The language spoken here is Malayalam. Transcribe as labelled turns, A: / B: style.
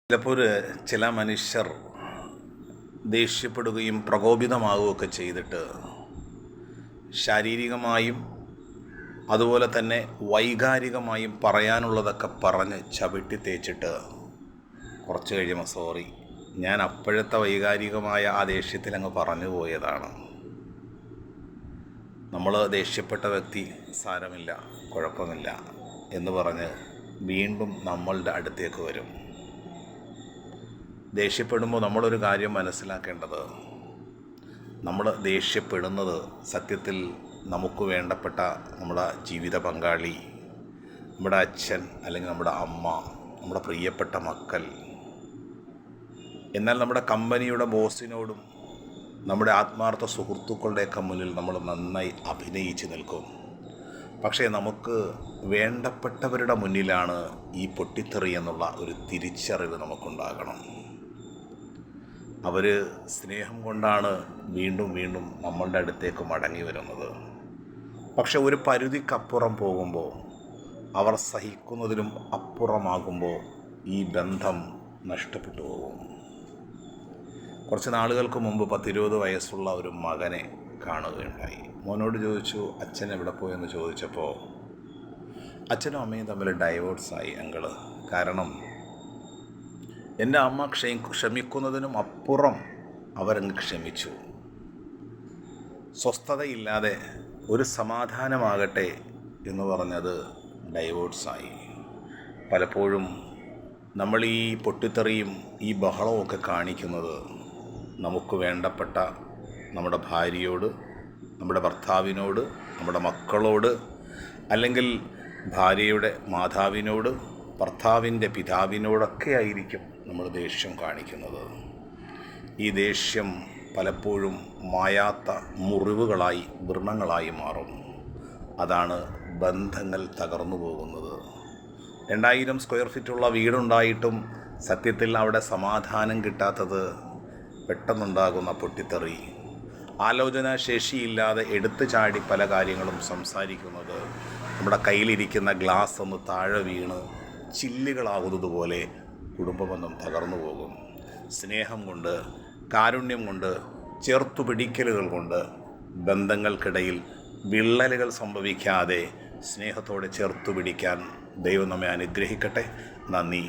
A: ചിലപ്പോൾ ചില മനുഷ്യർ ദേഷ്യപ്പെടുകയും പ്രകോപിതമാവുകയൊക്കെ ചെയ്തിട്ട് ശാരീരികമായും അതുപോലെ തന്നെ വൈകാരികമായും പറയാനുള്ളതൊക്കെ പറഞ്ഞ് ചവിട്ടി തേച്ചിട്ട് കുറച്ച് കഴിയുമ്പോൾ സോറി, ഞാൻ അപ്പോഴത്തെ വൈകാരികമായ ആ ദേഷ്യത്തിൽ അങ്ങ് പറഞ്ഞു പോയതാണ്. നമ്മൾ ദേഷ്യപ്പെട്ട വ്യക്തി സാരമില്ല, കുഴപ്പമില്ല എന്ന് പറഞ്ഞ് വീണ്ടും നമ്മളുടെ അടുത്തേക്ക് വരും. ദേഷ്യപ്പെടുമ്പോൾ നമ്മളൊരു കാര്യം മനസ്സിലാക്കേണ്ടത്, നമ്മൾ ദേഷ്യപ്പെടുന്നത് സത്യത്തിൽ നമുക്ക് വേണ്ടപ്പെട്ട നമ്മുടെ ജീവിത പങ്കാളി, നമ്മുടെ അച്ഛൻ അല്ലെങ്കിൽ നമ്മുടെ അമ്മ, നമ്മുടെ പ്രിയപ്പെട്ട മക്കൾ, എന്നാൽ നമ്മുടെ കമ്പനിയുടെ ബോസിനോടും നമ്മുടെ ആത്മാർത്ഥ സുഹൃത്തുക്കളുടെയൊക്കെ മുന്നിൽ നമ്മൾ നന്നായി അഭിനയിച്ച് നിൽക്കും. പക്ഷേ നമുക്ക് വേണ്ടപ്പെട്ടവരുടെ മുന്നിലാണ് ഈ പൊട്ടിത്തെറി എന്നുള്ള ഒരു തിരിച്ചറിവ് നമുക്കുണ്ടാകണം. അവർ സ്നേഹം കൊണ്ടാണ് വീണ്ടും വീണ്ടും നമ്മളുടെ അടുത്തേക്ക് മടങ്ങി വരുന്നത്. പക്ഷെ ഒരു പരിധിക്കപ്പുറം പോകുമ്പോൾ, അവർ സഹിക്കുന്നതിലും അപ്പുറമാകുമ്പോൾ ഈ ബന്ധം നഷ്ടപ്പെട്ടു പോകും. കുറച്ച് നാളുകൾക്ക് മുമ്പ് 10-20 വയസ്സുള്ള ഒരു മകനെ കാണുകയുണ്ടായി. മോനോട് ചോദിച്ചു, അച്ഛൻ എവിടെ പോയെന്ന് ചോദിച്ചപ്പോൾ അച്ഛനും അമ്മയും തമ്മിൽ ഡൈവോഴ്സായി അങ്കിള്. കാരണം എൻ്റെ അമ്മ ക്ഷമിക്കുന്നതിനും അപ്പുറം അവരങ്ങ് ക്ഷമിച്ചു. സ്വസ്ഥതയില്ലാതെ ഒരു സമാധാനമാകട്ടെ എന്ന് പറഞ്ഞത് ഡൈവോഴ്സായി. പലപ്പോഴും നമ്മൾ ഈ പൊട്ടിത്തെറിയും ഈ ബഹളമൊക്കെ കാണിക്കുന്നത് നമുക്ക് വേണ്ടപ്പെട്ട നമ്മുടെ ഭാര്യയോട്, നമ്മുടെ ഭർത്താവിനോട്, നമ്മുടെ മക്കളോട്, അല്ലെങ്കിൽ ഭാര്യയുടെ മാതാവിനോട്, ഭർത്താവിൻ്റെ പിതാവിനോടൊക്കെ ആയിരിക്കും നമ്മൾ ദേഷ്യം കാണിക്കുന്നത്. ഈ ദേഷ്യം പലപ്പോഴും മായാത്ത മുറിവുകളായി, വ്രണങ്ങളായി മാറും. അതാണ് ബന്ധങ്ങൾ തകർന്നു പോകുന്നത്. 2000 സ്ക്വയർ ഫീറ്റുള്ള വീടുണ്ടായിട്ടും സത്യത്തിൽ അവിടെ സമാധാനം കിട്ടാത്തത് പെട്ടെന്നുണ്ടാകുന്ന പൊട്ടിത്തെറി, ആലോചനാ ശേഷിയില്ലാതെ എടുത്തു ചാടി പല കാര്യങ്ങളും സംസാരിക്കുന്നത്, നമ്മുടെ കയ്യിലിരിക്കുന്ന ഗ്ലാസ് ഒന്ന് താഴെ വീണ് ചില്ലുകളാകുന്നത് പോലെ കുടുംബബന്ധം തകർന്നു പോകും. സ്നേഹം കൊണ്ട്, കാരുണ്യം കൊണ്ട്, ചേർത്തുപിടിക്കലുകൾ കൊണ്ട് ബന്ധങ്ങൾക്കിടയിൽ വിള്ളലുകൾ സംഭവിക്കാതെ സ്നേഹത്തോടെ ചേർത്തുപിടിക്കാൻ ദൈവം നമ്മെ അനുഗ്രഹിക്കട്ടെ. നന്ദി.